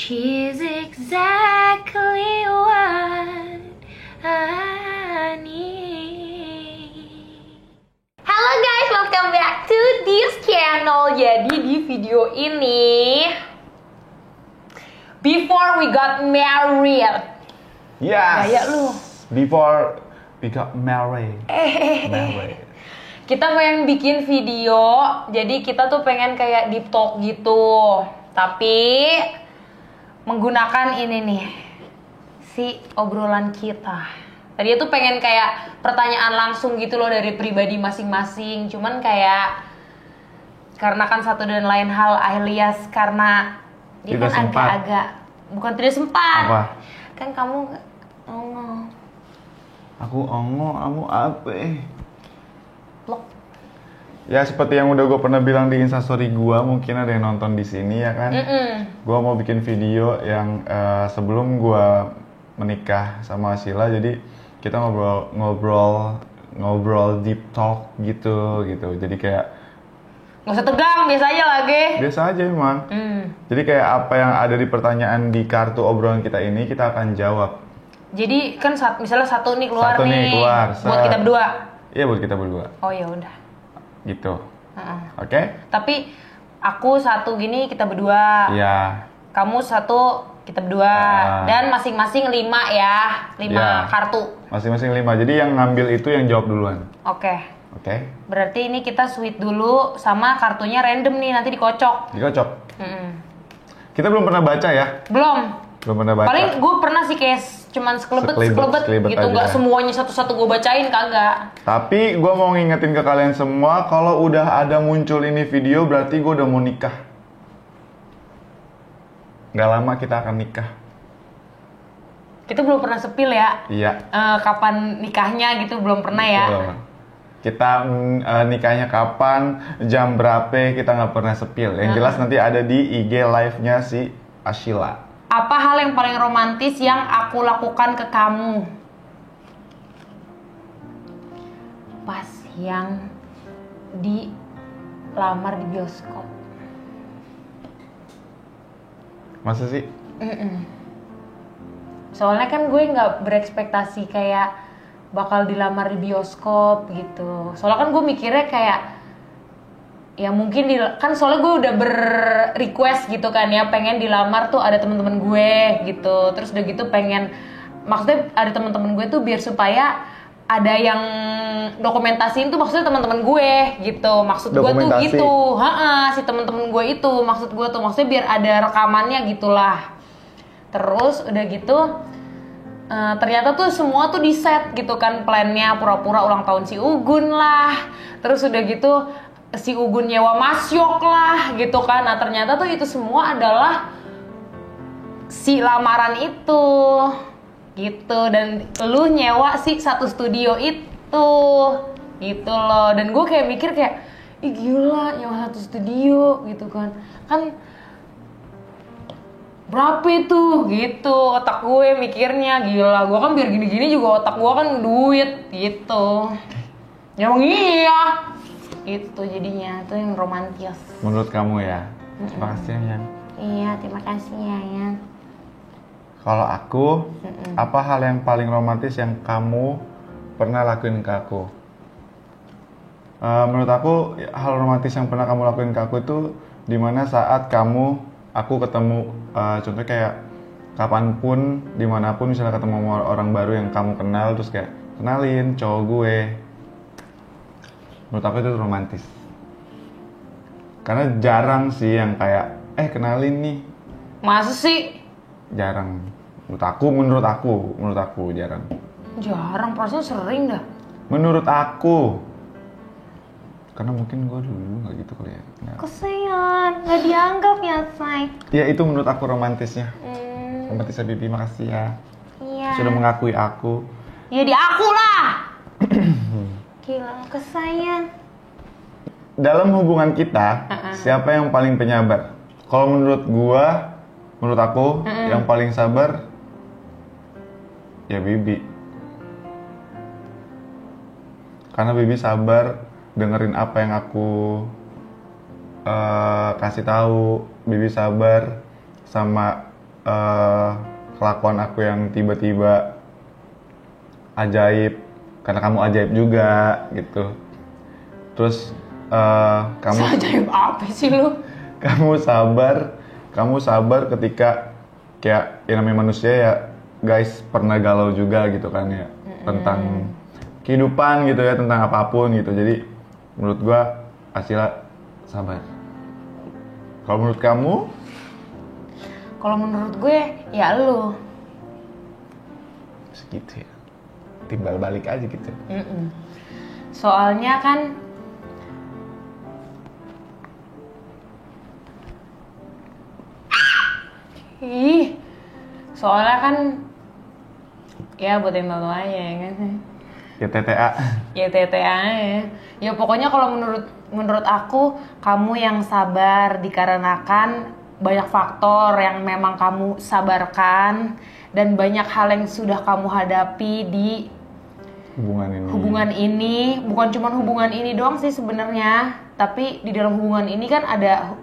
She's exactly what I need. Halo guys, welcome back to this channel. Jadi di video ini, before we got married. Yes. Gaya lu. Before we got married. Kita pengen bikin video, jadi kita tuh pengen kayak deep talk gitu. Tapi menggunakan ini nih, si obrolan kita. Tadi tuh pengen kayak pertanyaan langsung gitu loh dari pribadi masing-masing. Cuman kayak karena kan satu dan lain hal alias karena dia tidak kan sempat. agak-agak bukan tidak sempat. Apa? Kan kamu ongo. Aku ongo, kamu apa? Plok. Ya seperti yang udah gue pernah bilang di instastory gue, mungkin ada yang nonton di sini ya kan. Gue mau bikin video yang sebelum gue menikah sama Sheila, jadi kita ngobrol deep talk gitu. Jadi kayak Nggak usah tegang, biasa aja lagi. biasa aja emang. Jadi kayak apa yang ada di pertanyaan di kartu obrolan kita ini kita akan jawab. Jadi kan misalnya satu nih keluar Satu nih keluar, buat kita berdua. Iya buat kita berdua. Oh ya udah. Gitu. Heeh. Oke? Tapi aku satu gini kita berdua. Iya. Kamu satu kita berdua. Dan masing-masing 5 ya. 5 Ya. kartu. Masing-masing 5. Jadi yang ngambil itu yang jawab duluan. Oke. Oke? Berarti ini kita sweet dulu sama kartunya random nih nanti dikocok. Dikocok. Mm-mm. Kita belum pernah baca ya? Belum. Belum pernah baca. Paling gue pernah sih kayak cuman sekelebet Sekelibet gitu. aja. Nggak semuanya satu-satu gue bacain kagak. Tapi gue mau ngingetin ke kalian semua, kalau udah ada muncul ini video berarti gue udah mau nikah. Gak lama kita akan nikah. Kita belum pernah sepil ya. Iya. Kapan nikahnya gitu belum pernah ya. Betul. Kita nikahnya kapan, jam berapa, kita nggak pernah sepil. Yang jelas nanti ada di IG live-nya si Ashila. Apa hal yang paling romantis yang aku lakukan ke kamu? Pas yang dilamar di bioskop. Masa sih? Soalnya kan gue nggak berekspektasi kayak bakal dilamar di bioskop gitu. Soalnya kan gue mikirnya kayak ya mungkin kan soalnya gue udah ber-request gitu kan ya, pengen dilamar tuh ada teman-teman gue gitu. Terus udah gitu pengen, maksudnya ada teman-teman gue tuh biar supaya ada yang dokumentasiin tuh maksudnya teman-teman gue gitu. Maksud gue tuh gitu. Si teman-teman gue itu maksud gue tuh maksudnya biar ada rekamannya gitulah. Terus udah gitu ternyata tuh semua tuh di set gitu kan plannya, pura-pura ulang tahun si Ugun lah. Terus udah gitu si Ugun nyewa masyok lah gitu kan. Nah ternyata tuh itu semua adalah si lamaran itu gitu. Dan lu nyewa si satu studio itu gitu loh. Dan gue kayak mikir kayak ih gila nyewa satu studio gitu kan. Kan berapa itu gitu otak gue mikirnya. Gila gue kan biar gini-gini juga otak gue kan duit gitu. Ya emang iya gitu jadinya tuh yang romantis Menurut kamu ya? Terima kasih Yang. Iya terima kasih ya Yan. Kalau aku, apa hal yang paling romantis yang kamu pernah lakuin ke aku? Menurut aku, hal romantis yang pernah kamu lakuin ke aku itu dimana saat aku ketemu, contohnya kayak kapanpun, dimanapun misalnya ketemu sama orang baru yang kamu kenal, terus kayak kenalin cowok gue. Menurut aku itu romantis. Karena jarang sih yang kayak, kenalin nih. Masa sih? Jarang. Menurut aku jarang. Jarang, perasaan sering dah. Menurut aku. Karena mungkin gue dulu gak gitu kali ya. Kesian, gak dianggap ya say. Ya itu menurut aku romantisnya. Romantisnya Bibi, makasih ya. Iya. Sudah mengakui aku. Ya di aku lah. Gila, kesayang. Dalam hubungan kita, siapa yang paling penyabar? Kalau menurut aku, yang paling sabar ya Bibi. Karena Bibi sabar dengerin apa yang aku kasih tahu. Bibi sabar sama kelakuan aku yang tiba-tiba ajaib, karena kamu ajaib juga gitu. Terus kamu Ajaib apa sih lu? kamu sabar ketika kayak yang namanya manusia ya guys, pernah galau juga gitu kan ya, tentang kehidupan gitu ya, tentang apapun gitu. Jadi menurut gua Asila sabar. Kalau menurut kamu? Kalau menurut gue ya lu. Segitu ya, timbal balik aja gitu. Soalnya kan soalnya kan ya buat yang tahu aja ya kan. Ya TTA. Ya TTA ya. Ya pokoknya kalau menurut aku kamu yang sabar dikarenakan banyak faktor yang memang kamu sabarkan dan banyak hal yang sudah kamu hadapi di hubungan ini. Bukan cuma hubungan ini doang sih sebenarnya, tapi di dalam hubungan ini kan ada,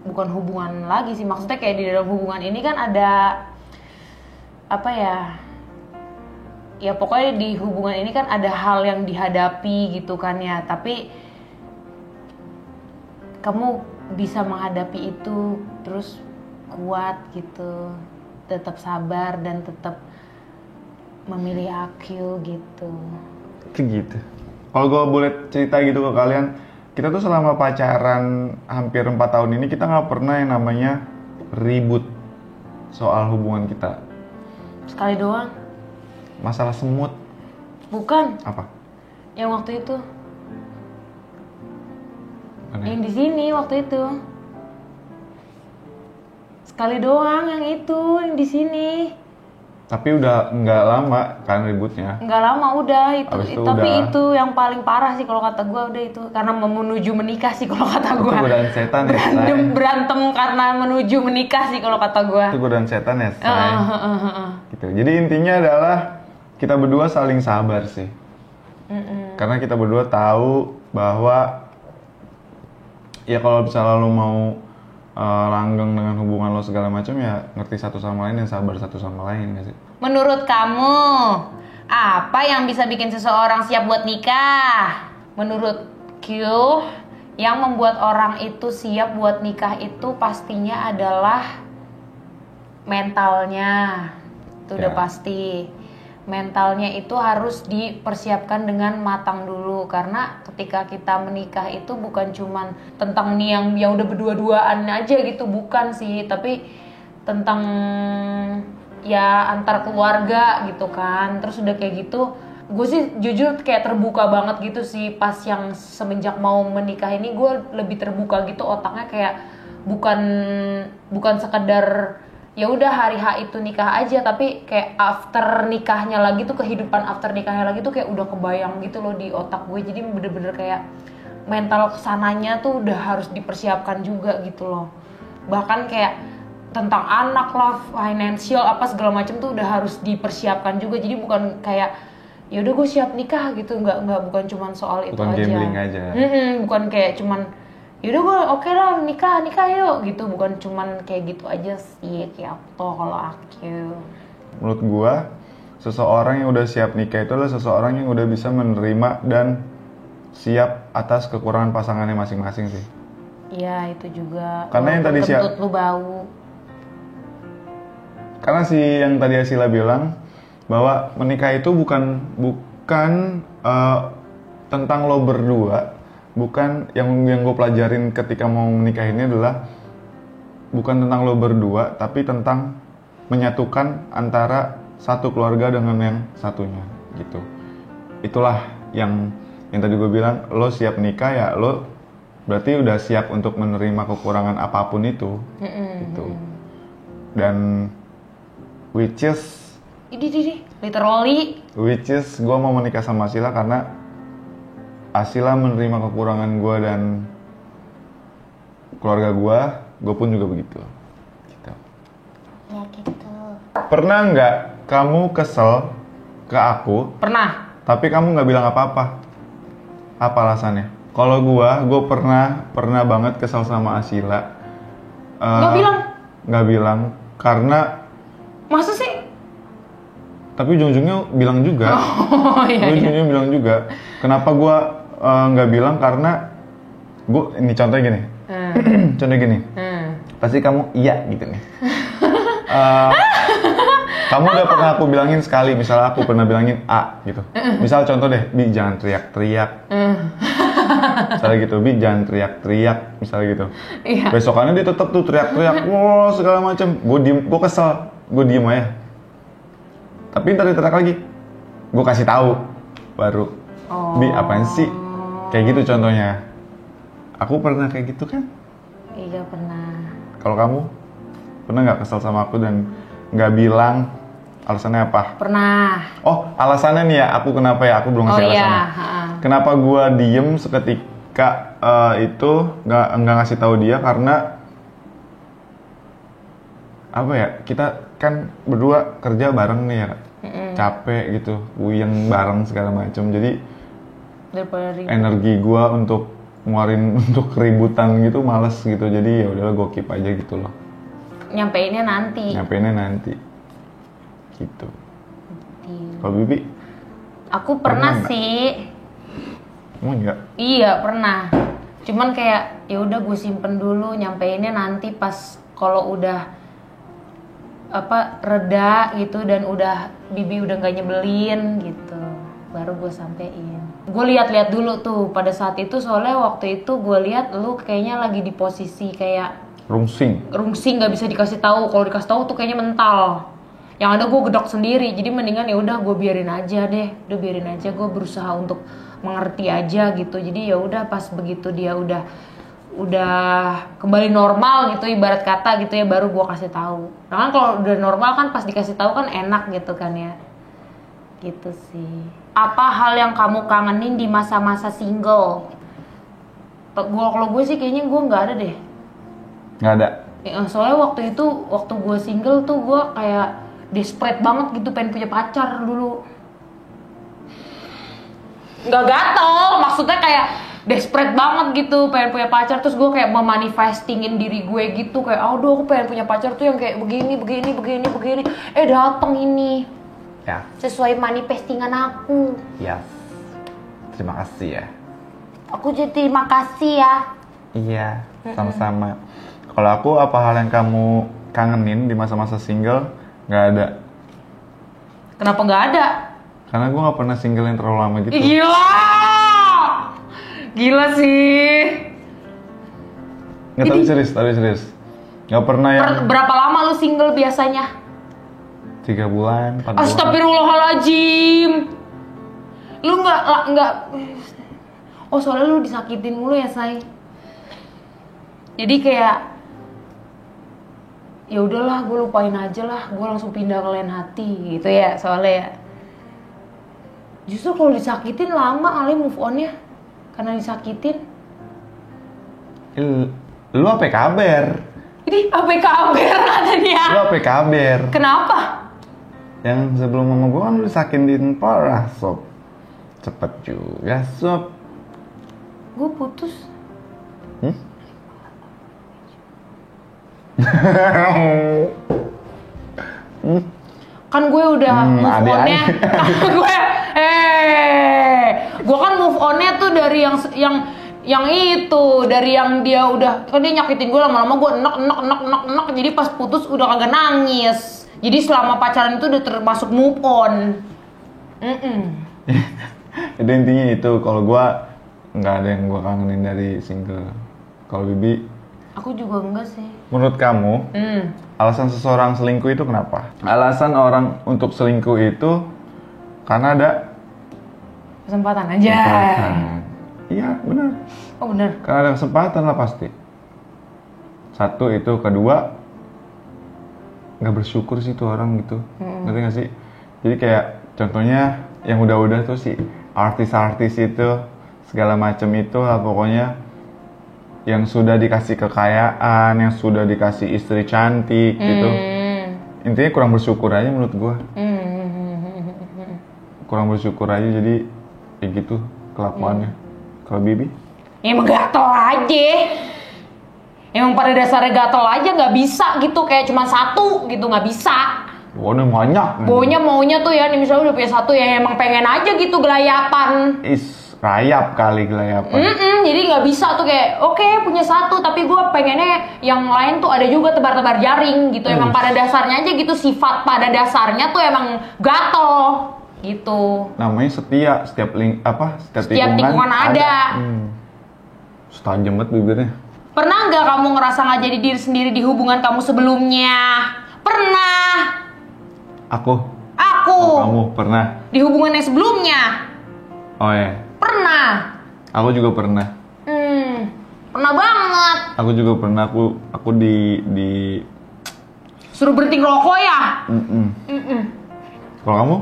bukan hubungan lagi sih, maksudnya kayak di dalam hubungan ini kan ada apa ya, ya pokoknya di hubungan ini kan ada hal yang dihadapi gitu kan ya, tapi kamu bisa menghadapi itu terus kuat gitu, tetap sabar dan tetap memilih Akil gitu. Gitu. Kalau gue boleh cerita gitu ke kalian, kita tuh selama pacaran hampir 4 tahun ini kita nggak pernah yang namanya ribut soal hubungan kita. Sekali doang. Masalah semut. Bukan. Apa? Yang waktu itu. Mana? Yang di sini waktu itu. Sekali doang yang itu, yang di sini. Tapi udah nggak lama kan ributnya. Nggak lama udah itu. Tapi udah. itu yang paling parah sih kalau kata gue udah itu, karena menuju menikah sih kalau kata gue. Itu godaan setan ya, berantem karena menuju menikah sih kalau kata gue. Itu godaan setan ya, gitu. Jadi intinya adalah kita berdua saling sabar sih. Karena kita berdua tahu bahwa ya kalau misalnya lo mau langgeng dengan hubungan lo segala macam, ya ngerti satu sama lain dan sabar satu sama lain gak sih? Menurut kamu apa yang bisa bikin seseorang siap buat nikah? Menurut Q, yang membuat orang itu siap buat nikah itu pastinya adalah mentalnya. Itu udah pasti. Mentalnya itu harus dipersiapkan dengan matang dulu, karena ketika kita menikah itu bukan cuman tentang nih yang udah berdua-duaan aja gitu, bukan sih, tapi tentang ya antar keluarga gitu kan. Terus udah kayak gitu, gue sih jujur kayak terbuka banget gitu sih pas yang semenjak mau menikah ini. Gue lebih terbuka gitu otaknya, kayak bukan sekedar ya udah hari H itu nikah aja, tapi kayak after nikahnya lagi tuh, kehidupan after nikahnya lagi tuh kayak udah kebayang gitu loh di otak gue. Jadi bener-bener kayak mental kesananya tuh udah harus dipersiapkan juga gitu loh. Bahkan kayak tentang anak lah, financial apa segala macam tuh udah harus dipersiapkan juga. Jadi bukan kayak ya udah gue siap nikah gitu, nggak, bukan cuman soal itu bukan aja. Bukan gambling aja. Bukan kayak cuman yaudah gue oke lah nikah yuk gitu, bukan cuman kayak gitu aja sih kayak apa kalau aku. Menurut gue seseorang yang udah siap nikah itu adalah seseorang yang udah bisa menerima dan siap atas kekurangan pasangannya masing-masing sih. Iya itu juga. Karena yang tadi kentut lu bau. Karena si yang tadi Asila bilang bahwa menikah itu bukan tentang lo berdua. Bukan yang gue pelajarin ketika mau menikah ini adalah bukan tentang lo berdua, tapi tentang menyatukan antara satu keluarga dengan yang satunya gitu. Itulah yang tadi gue bilang, lo siap nikah ya lo berarti udah siap untuk menerima kekurangan apapun itu gitu. Dan which is gue mau menikah sama Asila karena Asila menerima kekurangan gue dan keluarga gue pun juga begitu. Gitu. Ya gitu. Pernah nggak kamu kesel ke aku? Pernah. Tapi kamu nggak bilang apa-apa. Apa alasannya? Kalau gue pernah banget kesel sama Asila. Nggak bilang. Nggak bilang. karena Masa sih? tapi ujung-ujungnya bilang juga. Oh iya. Ujung-ujungnya bilang juga. Kenapa gue nggak bilang karena ini contohnya gini. Contohnya gini. Pasti kamu iya gitu nih. Kamu udah pernah aku bilangin sekali, misalnya aku pernah bilangin A gitu. Misal contoh deh, Bi jangan teriak-teriak. Misalnya gitu, Bi jangan teriak-teriak, misalnya gitu. Iya. Besokannya dia tetap tuh teriak-teriak, wow segala macam. Gue diem, gue kesel, gue diem aja. Tapi ntar dia teriak lagi, gue kasih tahu baru. Bi apaan sih? Kayak gitu contohnya. Aku pernah kayak gitu kan? Iya pernah. Kalau kamu pernah nggak kesel sama aku dan nggak bilang alasannya apa? Pernah. Oh alasannya nih ya, aku kenapa ya? Aku belum ngasih alasannya. Iya. Kenapa gua diem seketika itu nggak ngasih tahu dia karena apa ya? Kita kan berdua kerja bareng nih ya, capek gitu, puyeng bareng segala macam. Jadi energi gua untuk ngeluarin untuk keributan gitu males gitu. Jadi ya udahlah gua keep aja gitu loh. Nyampeinnya nanti. Gitu. Kalau Bibi? Aku pernah sih. Emang enggak? Iya pernah. Cuman kayak ya udah gue simpen dulu, nyampeinnya nanti pas kalau udah reda gitu dan udah Bibi udah nggak nyebelin gitu, baru gue sampein. Gue lihat-lihat dulu tuh pada saat itu, soalnya waktu itu gue lihat lu kayaknya lagi di posisi kayak rungsing nggak bisa dikasih tahu. Kalau dikasih tahu tuh kayaknya mental. Yang ada gue gedok sendiri. Jadi mendingan ya udah gue biarin aja deh. Udah biarin aja, gue berusaha untuk mengerti aja gitu. Jadi ya udah pas begitu dia udah kembali normal gitu ibarat kata gitu ya, baru gue kasih tahu. Nah kan kalau udah normal kan pas dikasih tahu kan enak gitu kan ya. Gitu sih. Apa hal yang kamu kangenin di masa-masa single? Kalau gue sih kayaknya gue nggak ada deh. Nggak ada. Ya, soalnya waktu gue single tuh gue kayak desperate banget gitu, pengen punya pacar dulu. Nggak gatel, maksudnya kayak desperate banget gitu, pengen punya pacar. Terus gue kayak memanifestingin diri gue gitu, kayak aduh aku pengen punya pacar tuh yang kayak begini. Dateng ini. Ya. Sesuai manifestingan aku. Yes. Terima kasih ya. Aku jadi makasih ya. Iya, sama-sama. Kalau aku, apa hal yang kamu kangenin di masa-masa single? Nggak ada. Kenapa nggak ada? Karena gue nggak pernah single yang terlalu lama gitu. Gila sih. Nggak, tapi serius. Nggak pernah yang... Berapa lama lu single biasanya? 3 bulan, 4 bulan. Astagfirullahaladzim. Lu nggak. Oh soalnya lu disakitin mulu ya say. Jadi kayak ya udahlah, gue lupain aja lah, gue langsung pindah ke lain hati gitu ya, soalnya ya. Justru kalau disakitin lama kali move onnya, karena disakitin. Lu apa kabar? Ini apa kabar katanya? Lu apa kabar? Kenapa? Yang sebelum sama gue kan lu disakitin parah sob. Cepet juga sob. Gue putus. Kan gue udah move on-nya. Gue kan move on-nya tuh dari yang itu, dari yang dia udah, kan dia nyakitin gue lama-lama, gue enek, jadi pas putus udah kagak nangis. Jadi selama pacaran itu udah termasuk move on. Itu intinya itu. Kalau gue nggak ada yang gue kangenin dari single. Kalau Bibi? Aku juga enggak sih. Menurut kamu, alasan seseorang selingkuh itu kenapa? Alasan orang untuk selingkuh itu karena ada kesempatan aja. Iya, benar. Oh, benar. Karena ada kesempatan lah pasti. Satu itu, kedua nggak bersyukur sih tuh orang gitu. Ngerti nggak sih? Jadi kayak contohnya yang udah-udah tuh si artis-artis itu segala macam itu lah pokoknya, yang sudah dikasih kekayaan, yang sudah dikasih istri cantik gitu. Intinya kurang bersyukur aja menurut gua. Kurang bersyukur aja, jadi kayak gitu kelakuannya. Kalau Bibi? Ya emang gatel aja. Emang pada dasarnya gatel aja, nggak bisa gitu, kayak cuma satu gitu, nggak bisa. Baunya banyak. Baunya maunya tuh ya, nih misalnya udah punya satu ya emang pengen aja gitu gelayapan. Rayap kali gelayapan. Jadi nggak bisa tuh kayak oke, punya satu tapi gue pengennya yang lain tuh ada juga tebar-tebar jaring gitu. Emang pada dasarnya aja gitu, sifat pada dasarnya tuh emang gatel gitu. Namanya setia, setiap tikungan ada. Tajam banget bibirnya. Pernah nggak kamu ngerasa nggak jadi diri sendiri di hubungan kamu sebelumnya? Pernah. Aku. Oh, kamu pernah? Di hubungan yang sebelumnya? Oh ya. Pernah. Aku juga pernah. Pernah banget. Aku juga pernah. Aku di suruh berhenti ngerokok ya? Kalau kamu?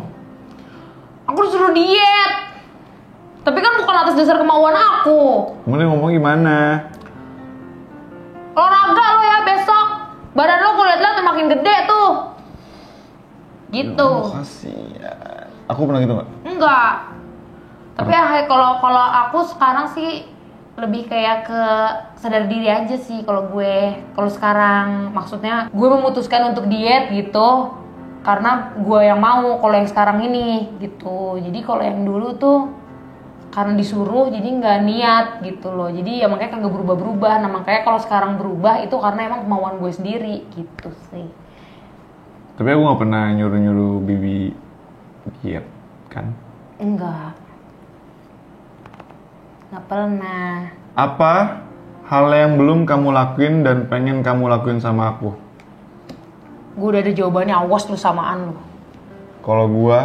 Aku disuruh diet. Tapi kan bukan atas dasar kemauan aku. Kamu ngomong gimana? Olahraga lo ya besok. Badan lo gue liat-liat makin gede tuh. Gitu. Kasihan. Aku pernah gitu nggak? Enggak. Tapi ya kalau aku sekarang sih lebih kayak ke sadar diri aja sih kalau gue. Kalau sekarang maksudnya gue memutuskan untuk diet gitu karena gue yang mau. Kalau yang sekarang ini gitu. Jadi kalau yang dulu tuh karena disuruh jadi nggak niat gitu loh. Jadi ya makanya kagak berubah-berubah. Nah makanya kalau sekarang berubah itu karena emang kemauan gue sendiri gitu sih. Tapi aku nggak pernah nyuruh Bibi diet kan? Enggak pernah. Apa hal yang belum kamu lakuin dan pengen kamu lakuin sama aku? Gue udah ada jawabannya, awas lu samaan lu. Kalau gue,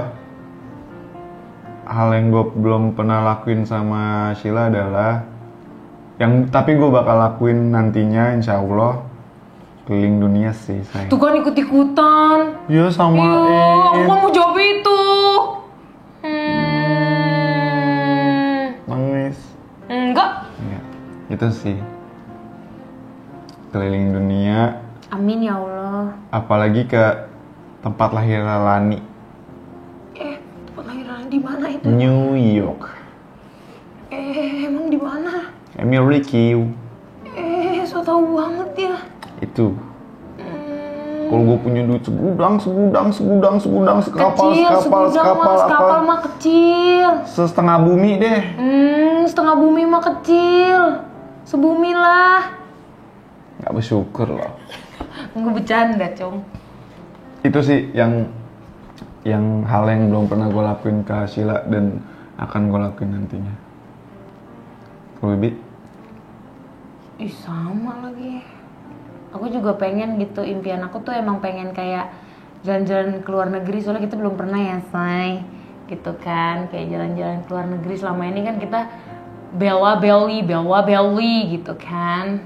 hal yang gue belum pernah lakuin sama Sheila adalah tapi gue bakal lakuin nantinya insya Allah keliling dunia sih sayang. Tuh kan ikut-ikutan. Iya sama. Aku kan mau jawab itu. Nangis. Enggak. Ya, itu sih keliling dunia. Amin ya Allah. Apalagi ke tempat lahir Lani. Tempat lahir Lani di mana itu? New York. Emang di mana? Amerika. So tau banget ya. Itu. Kalau gue punya duit segudang, kapal mah kecil. Setengah bumi deh. Setengah bumi mah kecil. Sebumi lah. Gak bersyukur loh. Gue bercanda, Cong. Itu sih yang hal yang belum pernah gue lakuin ke Sheila dan akan gue lakuin nantinya. Kalau Bibi? Sama lagi. Aku juga pengen gitu, impian aku tuh emang pengen kayak jalan-jalan ke luar negeri, soalnya kita belum pernah ya, say. Gitu kan, kayak jalan-jalan ke luar negeri. Selama ini kan kita bella belly gitu kan.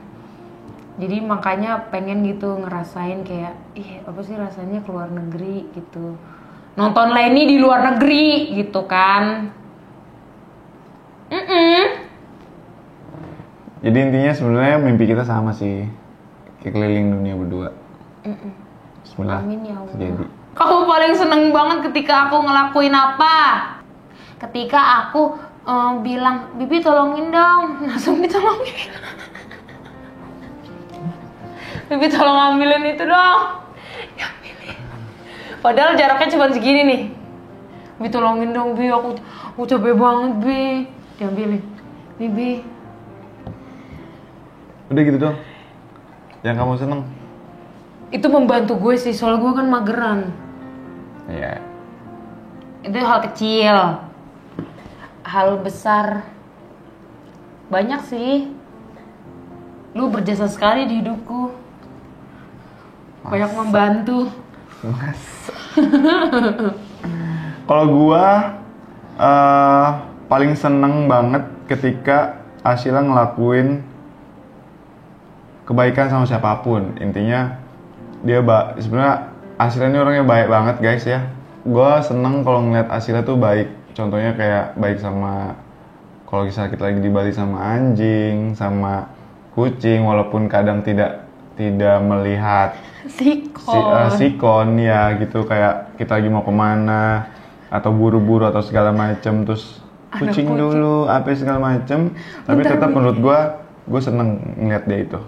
Jadi makanya pengen gitu ngerasain kayak, apa sih rasanya ke luar negeri gitu. Nonton Lenny di luar negeri gitu kan. Jadi intinya sebenarnya mimpi kita sama sih. Kayak keliling dunia berdua. Bismillah. Amin ya Allah. Terjadi. Kamu paling seneng banget ketika aku ngelakuin apa? Ketika aku bilang, Bibi tolongin dong. Langsung ditolongin. Bibi tolong ambilin itu dong. Ambilin. Padahal jaraknya cuma segini nih. Bibi tolongin dong, Bi. Aku capek banget, Bi. Diambilin. Bibi. Udah gitu dong. Yang kamu seneng? Itu membantu gue sih, soalnya gue kan mageran. Iya. Itu hal kecil. Hal besar banyak sih. Lu berjasa sekali di hidupku. Banyak membantu. Kalau gua paling seneng banget ketika Sheila ngelakuin kebaikan sama siapapun. Intinya dia sebenarnya Sheila ini orangnya baik banget guys ya. Gua seneng kalau ngeliat Sheila tuh baik. Contohnya kayak baik sama kalau kita lagi di Bali sama anjing, sama kucing, walaupun kadang tidak melihat sikon ya gitu, kayak kita lagi mau kemana atau buru-buru atau segala macem, terus kucing dulu apa segala macem, tapi tetap menurut gue seneng ngeliat dia itu.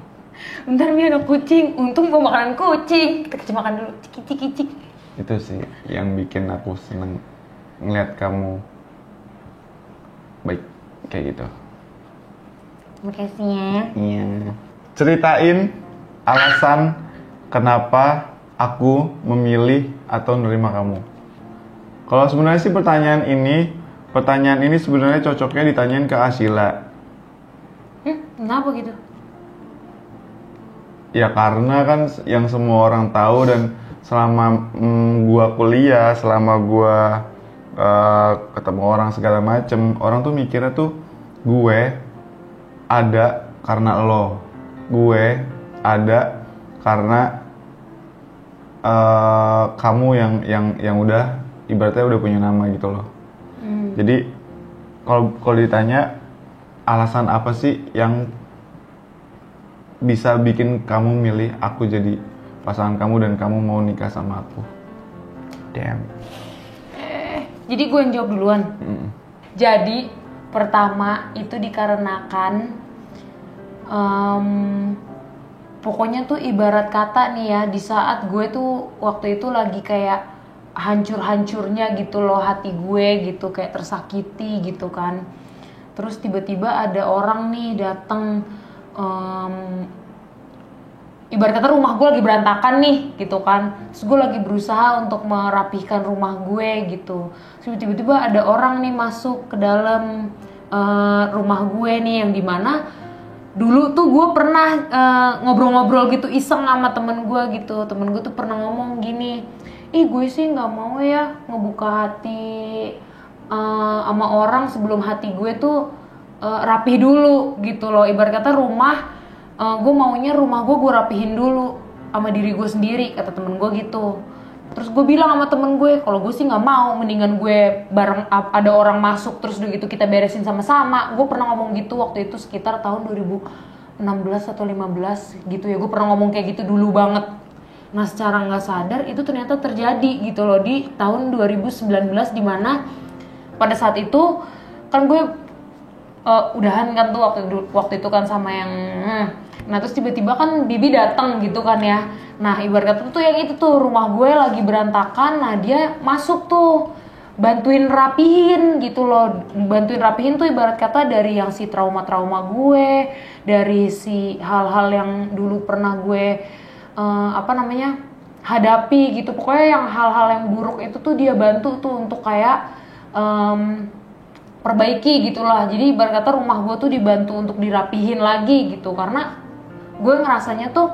Bentar Mi ada kucing, untung gue makanan kucing. Kita makan dulu, cik. Itu sih yang bikin aku seneng ngeliat kamu baik kayak gitu. Makasih ya. Iya. Ceritain alasan kenapa aku memilih atau menerima kamu. Kalau sebenarnya sih pertanyaan ini sebenarnya cocoknya ditanyain ke Asila. Kenapa gitu? Ya karena kan yang semua orang tahu dan selama gua kuliah, selama gua ketemu orang segala macem, orang tuh mikirnya tuh gue ada karena lo, gue ada karena kamu yang udah ibaratnya udah punya nama gitu loh. Jadi kalau ditanya alasan apa sih yang bisa bikin kamu milih aku jadi pasangan kamu dan kamu mau nikah sama aku? Damn. Jadi gue yang jawab duluan. Jadi pertama itu dikarenakan pokoknya tuh ibarat kata nih ya, di saat gue tuh waktu itu lagi kayak hancur-hancurnya gitu loh hati gue gitu, kayak tersakiti gitu kan. Terus tiba-tiba ada orang nih datang, ibarat kata rumah gue lagi berantakan nih gitu kan. Terus gue lagi berusaha untuk merapihkan rumah gue gitu. Terus tiba-tiba ada orang nih masuk ke dalam rumah gue nih, yang dimana dulu tuh gue pernah ngobrol-ngobrol gitu iseng sama temen gue gitu. Temen gue tuh pernah ngomong gini, ih gue sih nggak mau ya ngebuka hati sama orang sebelum hati gue tuh rapih dulu gitu loh. Ibarat kata gue maunya rumah gue rapihin dulu sama diri gue sendiri, kata temen gue gitu. Terus gue bilang sama temen gue, kalau gue sih nggak mau, mendingan gue bareng ada orang masuk terus udah gitu kita beresin sama-sama. Gue pernah ngomong gitu waktu itu sekitar tahun 2016 atau 15 gitu ya. Gue pernah ngomong kayak gitu dulu banget. Nah secara nggak sadar itu ternyata terjadi gitu loh di tahun 2019, dimana pada saat itu kan gue udahan kan tuh waktu itu kan sama yang nah terus tiba-tiba kan Bibi datang gitu kan ya. Nah ibarat kata tuh yang itu tuh rumah gue lagi berantakan, nah dia masuk tuh bantuin rapihin gitu loh. Bantuin rapihin tuh ibarat kata dari yang si trauma-trauma gue, dari si hal-hal yang dulu pernah gue hadapi gitu. Pokoknya yang hal-hal yang buruk itu tuh dia bantu tuh untuk kayak perbaiki gitulah. Jadi ibarat kata rumah gue tuh dibantu untuk dirapihin lagi gitu, karena gue ngerasanya tuh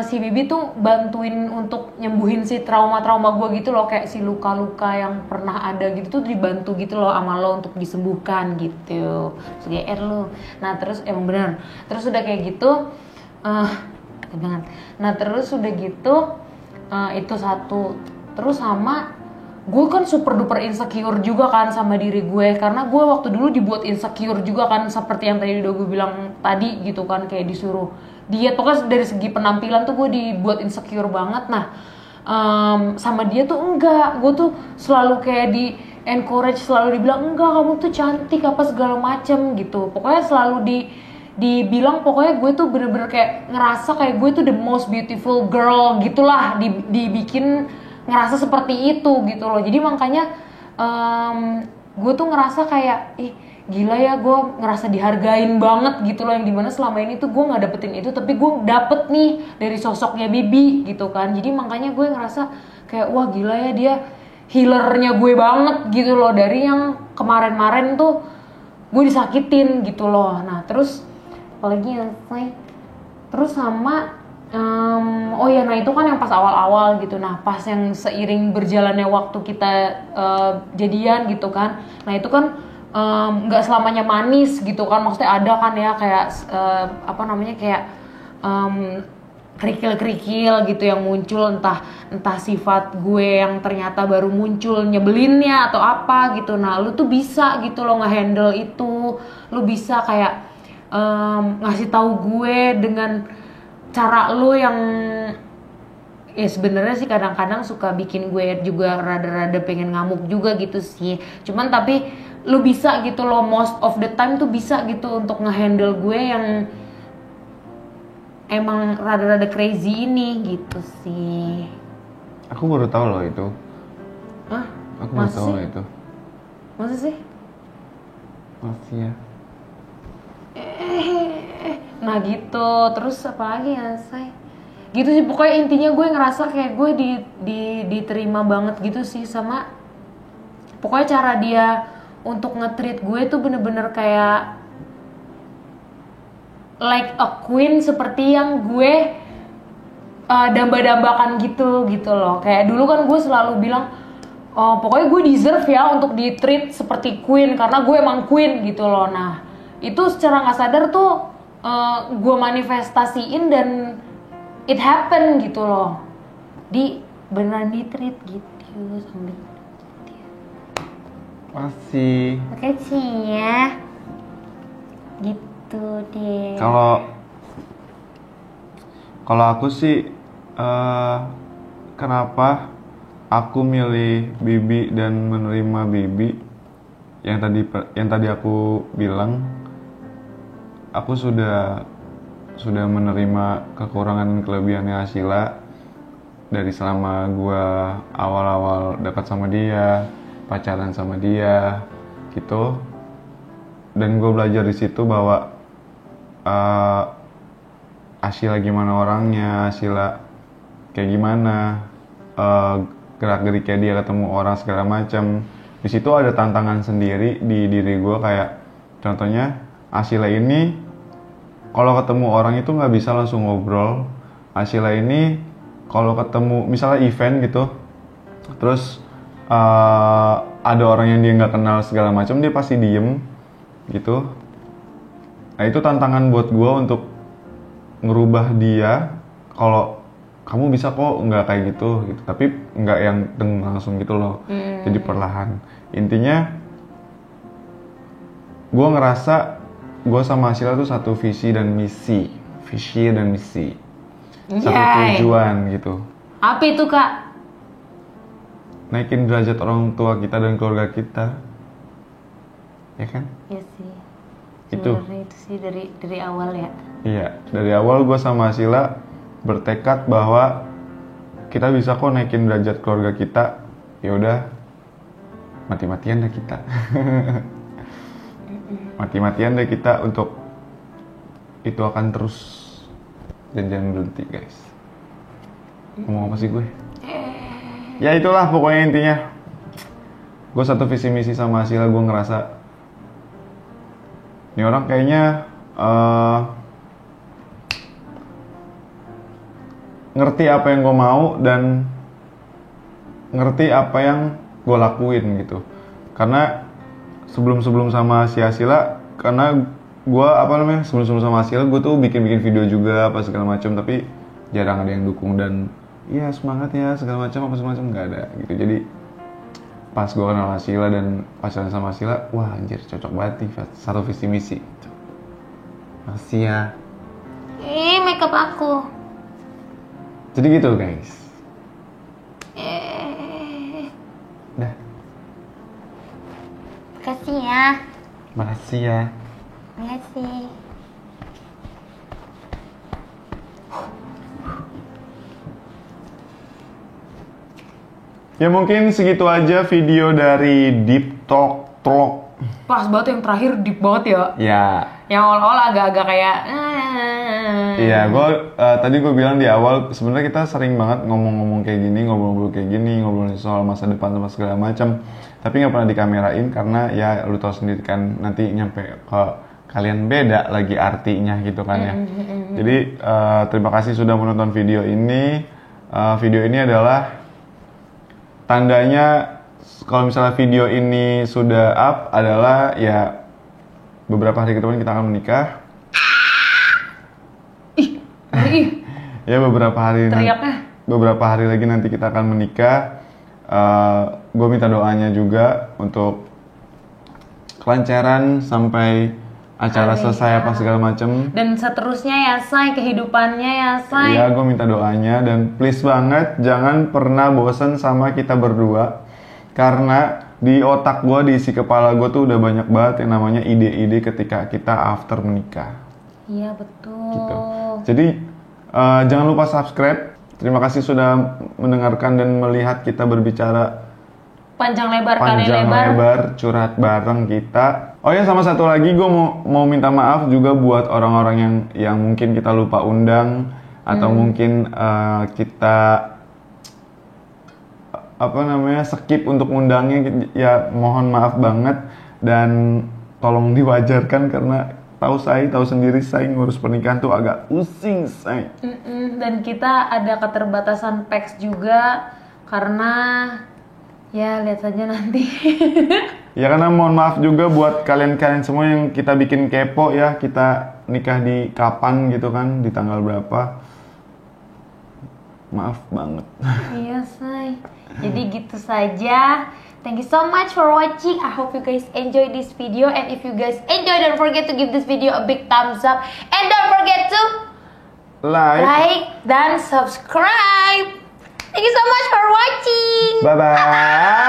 si Bibi tuh bantuin untuk nyembuhin si trauma-trauma gue gitu loh, kayak si luka-luka yang pernah ada gitu tuh dibantu gitu loh sama lo untuk disembuhkan gitu. Terus GR lo. Nah terus emang bener. Terus udah kayak gitu banget. Nah terus udah gitu itu satu. Terus sama gue kan super duper insecure juga kan sama diri gue, karena gue waktu dulu dibuat insecure juga kan, seperti yang tadi udah gue bilang tadi gitu kan, kayak disuruh diet. Pokoknya dari segi penampilan tuh gue dibuat insecure banget. Nah sama dia tuh enggak, gue tuh selalu kayak di encourage, selalu dibilang enggak kamu tuh cantik apa segala macem gitu. Pokoknya selalu dibilang pokoknya gue tuh bener-bener kayak ngerasa kayak gue tuh the most beautiful girl gitulah, dibikin ngerasa seperti itu gitu loh. Jadi makanya gue tuh ngerasa kayak gila ya, gue ngerasa dihargain banget gitu loh, yang dimana selama ini tuh gue nggak dapetin itu, tapi gue dapet nih dari sosoknya Bibi gitu kan. Jadi makanya gue ngerasa kayak wah gila ya, dia healernya gue banget gitu loh, dari yang kemarin-kemarin tuh gue disakitin gitu loh. Nah terus apalagi yang terus sama nah itu kan yang pas awal-awal gitu. Nah pas yang seiring berjalannya waktu kita jadian gitu kan, nah itu kan nggak selamanya manis gitu kan, maksudnya ada kan ya kayak kayak kerikil-kerikil gitu yang muncul, entah sifat gue yang ternyata baru muncul nyebelinnya atau apa gitu. Nah lu tuh bisa gitu loh ngehandle itu, lu bisa kayak ngasih tahu gue dengan cara lo yang ya sebenarnya sih kadang-kadang suka bikin gue juga rada-rada pengen ngamuk juga gitu sih. Cuman tapi lo bisa gitu loh, most of the time tuh bisa gitu untuk ngehandle gue yang emang rada-rada crazy ini gitu sih. Aku baru tahu loh itu. Hah? Aku baru tahu loh itu. Masa sih? Masih ya. Nah gitu, terus apa lagi ya say? Gitu sih pokoknya intinya gue ngerasa kayak gue diterima banget gitu sih sama pokoknya cara dia untuk nge-treat gue tuh bener-bener kayak like a queen seperti yang gue damba-dambakan gitu loh. Kayak dulu kan gue selalu bilang oh, pokoknya gue deserve ya untuk di-treat seperti queen karena gue emang queen gitu loh. Nah itu secara nggak sadar tuh gue manifestasiin dan it happen gitu loh. Beneran di-treat gitu sama dia. Masih. Makasih ya. Gitu deh. Kalau aku sih kenapa aku milih Bibi dan menerima Bibi yang tadi aku bilang, aku sudah menerima kekurangan dan kelebihannya Asila dari selama gue awal-awal dekat sama dia, pacaran sama dia gitu. Dan gue belajar di situ bahwa Asila gimana orangnya, Asila kayak gimana, gerak-geriknya dia ketemu orang segala macam. Di situ ada tantangan sendiri di diri gue, kayak contohnya Asila ini kalau ketemu orang itu nggak bisa langsung ngobrol. Asila ini kalau ketemu misalnya event gitu, terus ada orang yang dia nggak kenal segala macam, dia pasti diem gitu. Nah itu tantangan buat gue untuk ngerubah dia. Kalau kamu bisa kok nggak kayak gitu, tapi nggak yang langsung gitu loh. Jadi perlahan. Intinya gue ngerasa gue sama Asila tuh satu visi dan misi, satu tujuan gitu. Apa itu kak? Naikin derajat orang tua kita dan keluarga kita, ya kan? Iya sih. Itu sih dari awal ya. Iya, dari awal gue sama Asila bertekad bahwa kita bisa kok naikin derajat keluarga kita. Ya udah, mati-matian deh kita. Mati-matian deh kita untuk itu akan terus dan jangan berhenti guys. Ngomong apa sih gue? Ya itulah pokoknya intinya. Gue satu visi misi sama Asila. Gue ngerasa ini orang kayaknya ngerti apa yang gue mau dan ngerti apa yang gue lakuin gitu. Karena sebelum sama si Asila, karena gue sebelum sama Asila gue tuh bikin video juga apa segala macam, tapi jarang ada yang dukung dan iya semangat ya segala macam nggak ada gitu. Jadi pas gue kenal Asila dan pacaran sama Asila, wah anjir cocok banget nih, satu visi misi gitu. Makasih ya. Makeup aku. Jadi gitu guys. Dah. Makasih ya. Makasih ya. Makasih. Ya mungkin segitu aja video dari Deep Talk. Pas banget yang terakhir deep banget ya. Ya. Yang awal-awal agak-agak kayak Iya, tadi gue bilang di awal sebenarnya kita sering banget ngomong-ngomong kayak gini, ngobrol-ngobrol kayak gini, ngobrolin soal masa depan sama segala macam. Tapi nggak pernah dikamerain karena ya lu tahu sendiri kan nanti nyampe ke kalian beda lagi artinya gitu kan ya. Jadi terima kasih sudah menonton video ini. Video ini adalah tandanya kalau misalnya video ini sudah up adalah ya beberapa hari ke depan kita akan menikah. Ya beberapa hari lagi nanti kita akan menikah. Gue minta doanya juga untuk kelancaran sampai acara selesai apa segala macem. Dan seterusnya ya say, kehidupannya ya say. Iya, gue minta doanya dan please banget jangan pernah bosan sama kita berdua. Karena di otak gue, di isi kepala gue tuh udah banyak banget yang namanya ide-ide ketika kita after menikah. Iya betul. Gitu. Jadi Jangan lupa subscribe. Terima kasih sudah mendengarkan dan melihat kita berbicara Panjang lebar kali panjang lebar. lebar curhat bareng kita. Oh ya, sama satu lagi gue mau minta maaf juga buat orang-orang yang mungkin kita lupa undang atau mungkin kita skip untuk undangnya, ya mohon maaf banget dan tolong diwajarkan karena tahu sendiri saya ngurus pernikahan tuh agak pusing saya. Dan kita ada keterbatasan peks juga karena ya lihat saja nanti. Ya karena mohon maaf juga buat kalian semua yang kita bikin kepo ya, kita nikah di kapan gitu kan, di tanggal berapa. Maaf banget. Iya say. Jadi gitu saja. Thank you so much for watching. I hope you guys enjoy this video, and if you guys enjoy, don't forget to give this video a big thumbs up and don't forget to like dan subscribe. Thank you so much for watching. Bye bye.